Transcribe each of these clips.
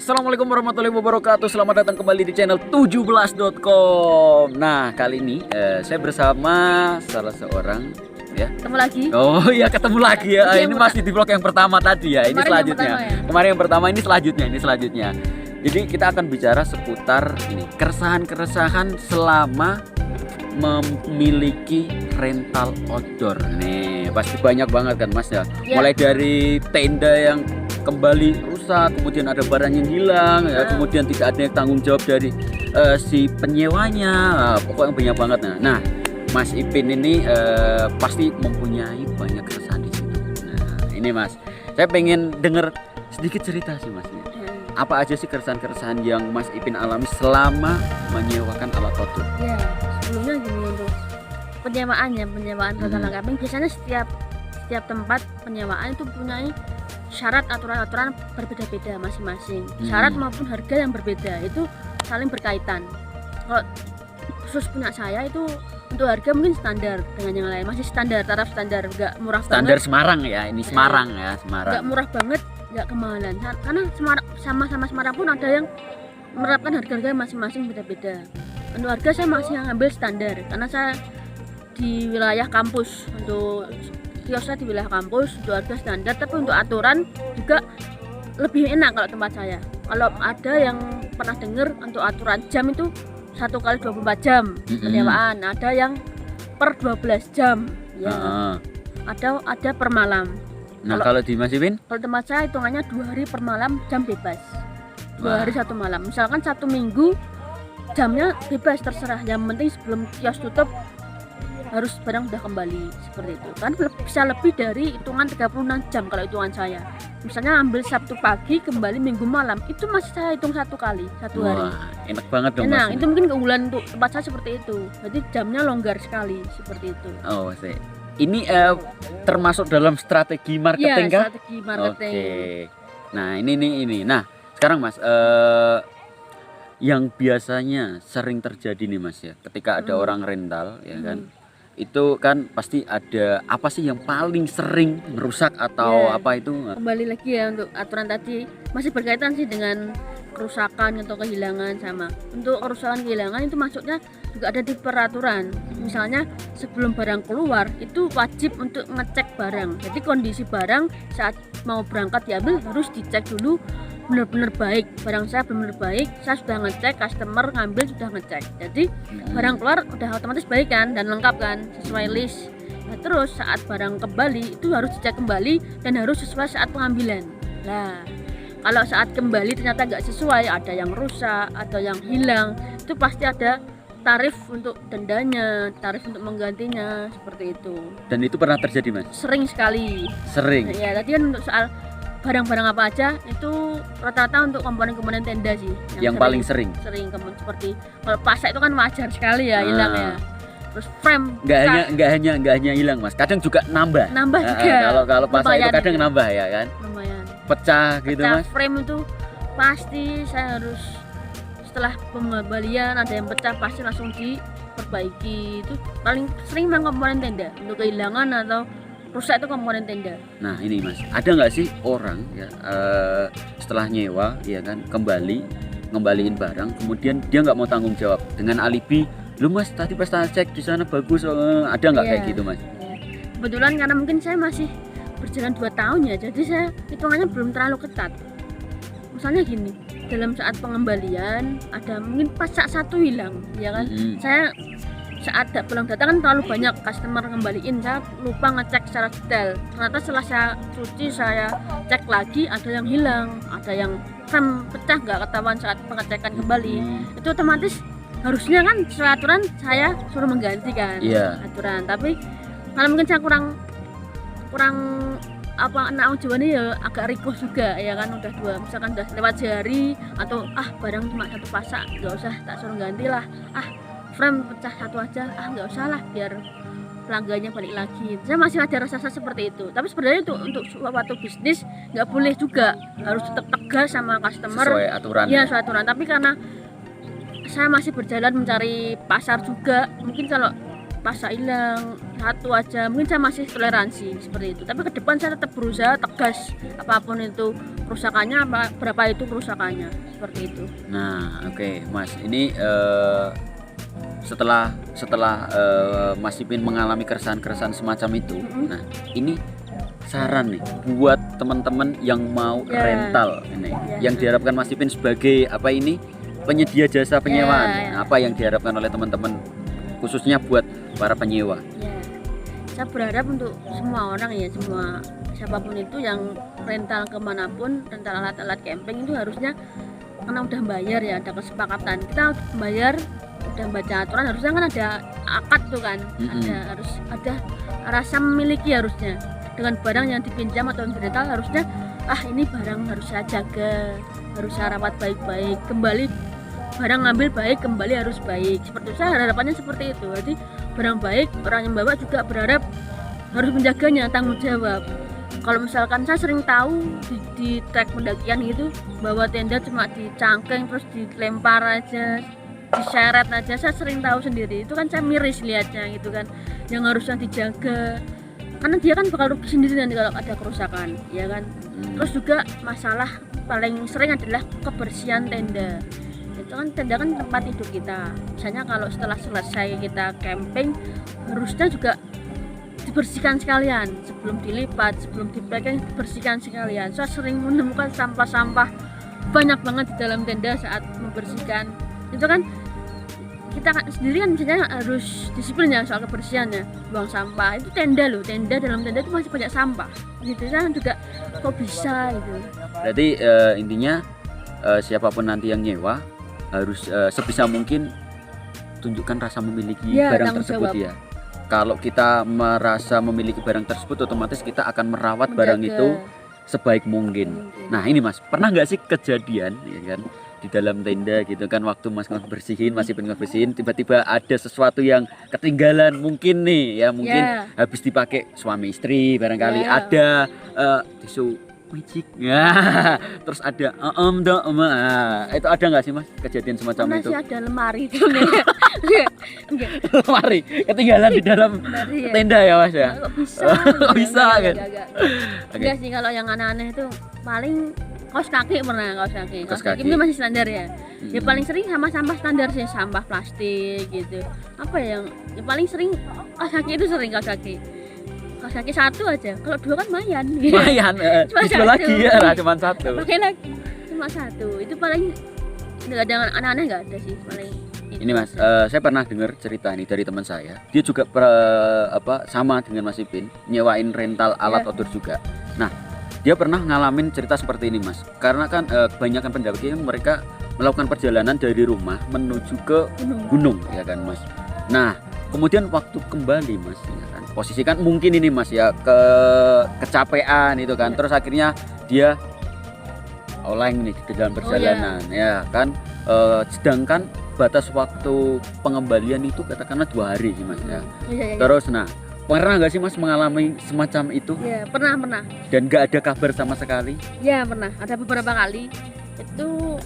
Assalamualaikum warahmatullahi wabarakatuh. Selamat datang kembali di channel 17.com. Nah, kali ini saya bersama salah seorang ya. Ketemu lagi. Oh iya, ketemu lagi ya. Ini masih di vlog yang pertama tadi ya. Ini Kemarin selanjutnya. yang pertama, ya? Kemarin yang pertama, ini selanjutnya. Jadi kita akan bicara seputar ini, keresahan-keresahan selama memiliki rental outdoor. Nih, pasti banyak banget kan Mas ya. Ya. Mulai dari tenda yang kembali rusak, kemudian ada barang yang hilang, ya, kemudian tidak ada yang tanggung jawab dari si penyewanya. Pokoknya banyak banget. Nah, Mas Ipin ini pasti mempunyai banyak keresahan di situ. Nah, ini Mas, saya pengen dengar sedikit cerita sih Mas. Apa aja sih keresahan-keresahan yang Mas Ipin alami selama menyewakan alat outdoor? Ya, sebelumnya gini, untuk penyewaan rental camping biasanya setiap tempat penyewaan itu punya syarat aturan-aturan berbeda-beda masing-masing. Syarat maupun harga yang berbeda itu saling berkaitan. Kalau khusus punya saya itu untuk harga mungkin standar dengan yang lain, masih standar, taraf standar, nggak murah Standar banget. Semarang ya, ini Semarang ya, Semarang. Nggak murah banget, nggak kemahalan. Karena sama-sama Semarang pun ada yang menerapkan harga-harga masing-masing beda-beda. Untuk harga saya masih ngambil standar karena saya di wilayah kampus, untuk kios saya di wilayah kampus, untuk harga standar, tapi untuk aturan juga lebih enak kalau tempat saya. Kalau ada yang pernah dengar untuk aturan jam itu 1 kali 24 jam penyewaan, ada yang per 12 jam ya. Ada per malam. Nah, kalau di Mas Ipin? Kalau tempat saya hitungannya 2 hari per malam jam bebas. 2 hari 1 malam. Misalkan 1 minggu jamnya bebas, terserah. Yang penting sebelum kios tutup harus barang udah kembali, seperti itu. Kan bisa lebih dari hitungan 36 jam kalau hitungan saya. Misalnya ambil Sabtu pagi kembali Minggu malam, itu masih saya hitung 1 kali, 1 hari. Wah, enak banget dong Nah, Mas. itu mungkin keunggulan untuk tempat saya seperti itu. Jadi jamnya longgar sekali, seperti itu. Oh, sih. Ini termasuk dalam strategi marketing Iya, kah? strategi marketing. Oke. Nah, ini. Nah, sekarang Mas, yang biasanya sering terjadi nih Mas ya, ketika ada orang rental ya kan. Itu kan pasti ada apa sih yang paling sering merusak atau apa itu? Kembali lagi ya untuk aturan tadi, masih berkaitan sih dengan kerusakan atau kehilangan sama. Untuk kerusakan kehilangan itu maksudnya juga ada di peraturan. Misalnya sebelum barang keluar itu wajib untuk ngecek barang. Jadi kondisi barang saat mau berangkat diambil harus dicek dulu benar-benar baik. Barang saya benar-benar baik, saya sudah ngecek, customer ngambil sudah ngecek. Jadi barang keluar udah otomatis baik kan dan lengkap kan sesuai list. Nah, terus saat barang kembali itu harus dicek kembali dan harus sesuai saat pengambilan. Nah, kalau saat kembali ternyata nggak sesuai, ada yang rusak atau yang hilang, itu pasti ada tarif untuk dendanya, tarif untuk menggantinya, seperti itu. Dan itu pernah terjadi Mas? Sering sekali. Sering. Nah, ya tadi kan untuk soal barang-barang apa aja itu rata-rata untuk komponen-komponen tenda sih Yang paling sering. seperti kalau pasak itu kan wajar sekali ya hilang ya. Terus frame Nggak hanya hilang Mas, kadang juga nambah juga. Kalau pasak itu Lumayan kadang itu. nambah ya kan, lumayan pecah gitu pecah Mas. frame itu pasti saya harus setelah pengembalian ada yang pecah pasti langsung diperbaiki. Itu paling sering memang komponen tenda untuk kehilangan atau rusak itu komponen tenda. Nah ini Mas, ada nggak sih orang ya setelah nyewa ya kan ngembaliin barang, kemudian dia nggak mau tanggung jawab dengan alibi, lu Mas tadi pas saya cek di sana bagus, ada nggak kayak gitu Mas? Ya. Kebetulan karena mungkin saya masih berjalan 2 tahun ya, jadi saya hitungannya belum terlalu ketat. Misalnya gini, dalam saat pengembalian ada mungkin pasak 1 hilang ya kan, saya saat belum datang kan terlalu banyak customer ngembaliin, saya lupa ngecek secara detail. Ternyata setelah saya cuci, saya cek lagi ada yang hilang, ada yang frame pecah nggak ketahuan saat pengecekan kembali. Itu otomatis harusnya kan sesuai aturan saya suruh mengganti kan aturan. Tapi kalau mungkin saya kurang anak Jawa ini ya agak rikuh juga ya kan, udah misalkan udah lewat sehari atau barang cuma 1 pasak nggak usah tak suruh ganti lah, frame pecah 1 aja, nggak usah lah biar pelanggannya balik lagi. Saya masih ada rasa seperti itu. Tapi sebenarnya untuk suatu bisnis nggak boleh juga, harus tetap tegas sama customer sesuai aturan. Ya sesuai aturan. Tapi karena saya masih berjalan mencari pasar juga, mungkin kalau pasak hilang 1 aja mungkin saya masih toleransi seperti itu. Tapi ke depan saya tetap berusaha tegas, apapun itu kerusakannya berapa itu kerusakannya, seperti itu. Nah, oke, Mas. Ini setelah Mas Ipin mengalami keresahan-keresahan semacam itu, nah ini saran nih buat teman-teman yang mau rental ini, yang diharapkan Mas Ipin sebagai apa ini penyedia jasa penyewaan, apa yang diharapkan oleh teman-teman khususnya buat para penyewa? Ya, saya berharap untuk semua orang ya, semua siapapun itu yang rental kemanapun, rental alat-alat camping itu harusnya karena udah bayar ya, ada kesepakatan kita bayar, udah baca aturan, harusnya kan ada akad tuh kan, harus ada rasa memiliki harusnya dengan barang yang dipinjam atau dirental, harusnya ini barang harus saya jaga, harus saya rawat baik-baik, kembali barang ngambil baik, kembali harus baik, seperti itu. Saya harapannya seperti itu. Jadi barang baik, orang yang bawa juga berharap harus menjaganya, tanggung jawab. Kalau misalkan saya sering tahu di trek pendakian gitu, bawa tenda cuma dicangkeng terus dilempar aja, diseret aja, saya sering tahu sendiri. Itu kan saya miris lihatnya gitu kan, yang harusnya dijaga, karena dia kan bakal rugi sendiri nanti kalau ada kerusakan, ya kan. Terus juga masalah paling sering adalah kebersihan tenda. Itu kan tenda kan tempat tidur kita. Misalnya kalau setelah selesai kita camping, harusnya juga dibersihkan sekalian sebelum dilipat, sebelum dipacking, dibersihkan sekalian. Saya sering menemukan sampah-sampah banyak banget di dalam tenda saat membersihkan. Itu kan kita sendiri kan misalnya harus disiplin ya soal kebersihannya, buang sampah. Itu tenda loh, dalam tenda itu masih banyak sampah. Gitu kan juga kok bisa gitu. Berarti intinya siapapun nanti yang nyewa harus sebisa mungkin tunjukkan rasa memiliki barang tersebut ya. Kalau kita merasa memiliki barang tersebut, otomatis kita akan merawat barang itu sebaik mungkin. Nah ini Mas, pernah nggak sih kejadian ya kan di dalam tenda gitu kan, waktu Mas bersihin, masih pengen bersihin, tiba-tiba ada sesuatu yang ketinggalan, mungkin nih ya, mungkin habis dipakai suami istri barangkali, ada tisu magic ya, terus ada itu ada nggak sih Mas kejadian semacam itu? Masih ada lemari itu nih. Lemari ketinggalan di dalam tenda ya Mas ya? Kok bisa? Kok bisa kan? Enggak sih, kalau yang aneh-aneh itu paling kaos kaki pernah, kaos kaki ini masih standar ya. Ya paling sering sama sampah standar sih, sampah plastik gitu. Apa yang paling sering kaos kaki itu sering kaos kaki satu aja, kalau dua kan lumayan. Dijual lagi ya, cuma satu. Pakai lagi, cuma satu. Itu paling nggak ada aneh-aneh, nggak ada sih paling. Ini Mas, saya pernah dengar cerita ini dari teman saya. Dia juga sama dengan Mas Ipin, nyewain rental alat outdoor juga. Nah, dia pernah ngalamin cerita seperti ini Mas. Karena kan kebanyakan pendaki mereka melakukan perjalanan dari rumah menuju ke gunung ya kan Mas. Nah, kemudian waktu kembali Mas ya kan, posisi kan mungkin ini Mas ya kecapean itu kan, terus akhirnya dia oleng nih di dalam perjalanan ya kan, sedangkan batas waktu pengembalian itu katakanlah 2 hari sih Mas ya. Terus nah, pernah nggak sih Mas mengalami semacam itu? Ya pernah. Dan nggak ada kabar sama sekali? Ya pernah, ada beberapa kali. Itu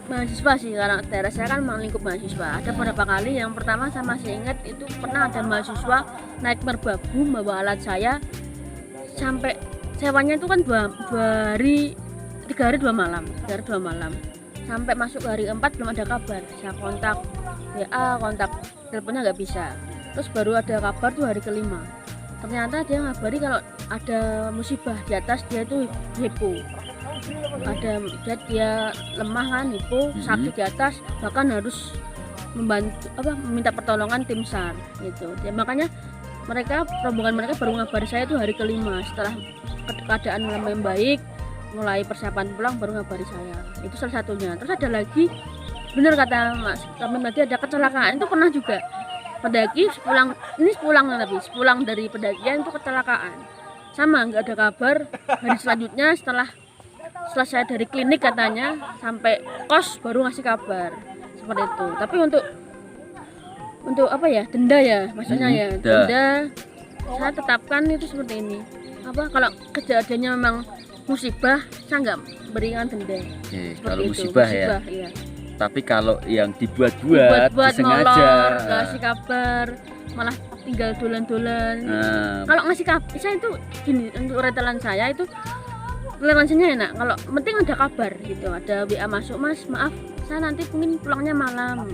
mahasiswa sih, karena daerah saya kan memang lingkup mahasiswa. Ada beberapa kali, yang pertama saya masih ingat itu pernah ada mahasiswa naik merbabu bawa alat saya, sampai sewanya itu kan 3 hari 2 malam, sampai masuk hari 4 belum ada kabar. Saya kontak WA, kontak teleponnya nggak bisa. Terus baru ada kabar tuh hari ke-5, ternyata dia ngabari kalau ada musibah di atas dia itu hypo. Ada dia lemah kan, hypo, sakit di atas, bahkan harus meminta pertolongan tim SAR gitu. Ya, makanya rombongan mereka baru ngabari saya itu hari ke-5, setelah keadaan mulai membaik, mulai persiapan pulang, baru ngabari saya. Itu salah satunya. Terus ada lagi, bener kata Mas Kamil tadi, ada kecelakaan. Itu pernah juga pendaki sepulang dari pendakian itu kecelakaan, sama nggak ada kabar. Hari selanjutnya setelah saya dari klinik katanya sampai kos baru ngasih kabar seperti itu. Tapi untuk apa ya, denda ya maksudnya ya, denda saya tetapkan itu seperti ini. Kalau kejadiannya memang musibah, saya nggak berikan denda. Kalau musibah ya. Tapi kalau yang dibuat-buat disengaja, ngasih kabar, malah tinggal dolan-dolan. Kalau ngasih kabar, saya itu gini, untuk retalan saya itu toleransinya enak. Kalau penting ada kabar gitu, ada WA masuk, Mas maaf saya nanti mungkin pulangnya malam,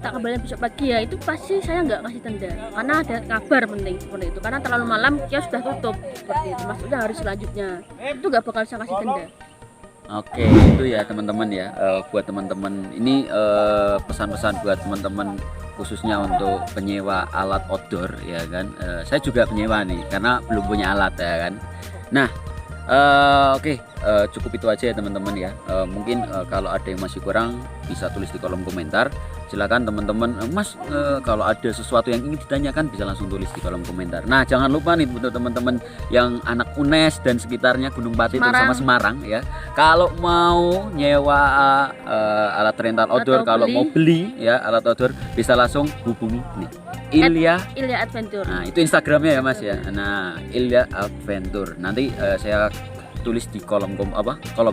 tak kembali besok pagi ya, itu pasti saya nggak kasih tenda karena ada kabar penting seperti itu. Karena terlalu malam kios sudah tutup seperti itu, maksudnya hari selanjutnya itu nggak bakal saya kasih tenda. Oke, itu ya teman-teman ya, buat teman-teman ini pesan-pesan buat teman-teman khususnya untuk penyewa alat outdoor ya kan. Saya juga penyewa nih karena belum punya alat ya kan. Nah, oke, cukup itu aja ya teman-teman ya. Mungkin kalau ada yang masih kurang bisa tulis di kolom komentar. Silakan teman-teman, Mas kalau ada sesuatu yang ingin ditanyakan bisa langsung tulis di kolom komentar. Nah, jangan lupa nih untuk teman-teman yang anak UNES dan sekitarnya Gunung Pati terutama Semarang ya. Kalau mau nyewa alat rental outdoor, kalau mau beli ya alat outdoor bisa langsung hubungi nih. Ilya Adventure. Nah, itu Instagramnya ya Mas ya. Nah, Ilya Adventure. Nanti saya tulis di kolom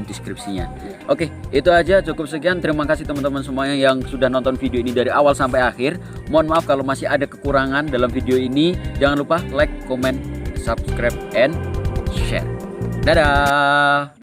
deskripsinya. Oke, itu aja, cukup sekian. Terima kasih teman-teman semuanya yang sudah nonton video ini dari awal sampai akhir. Mohon maaf kalau masih ada kekurangan dalam video ini. Jangan lupa like, comment, subscribe, and share. Dadah.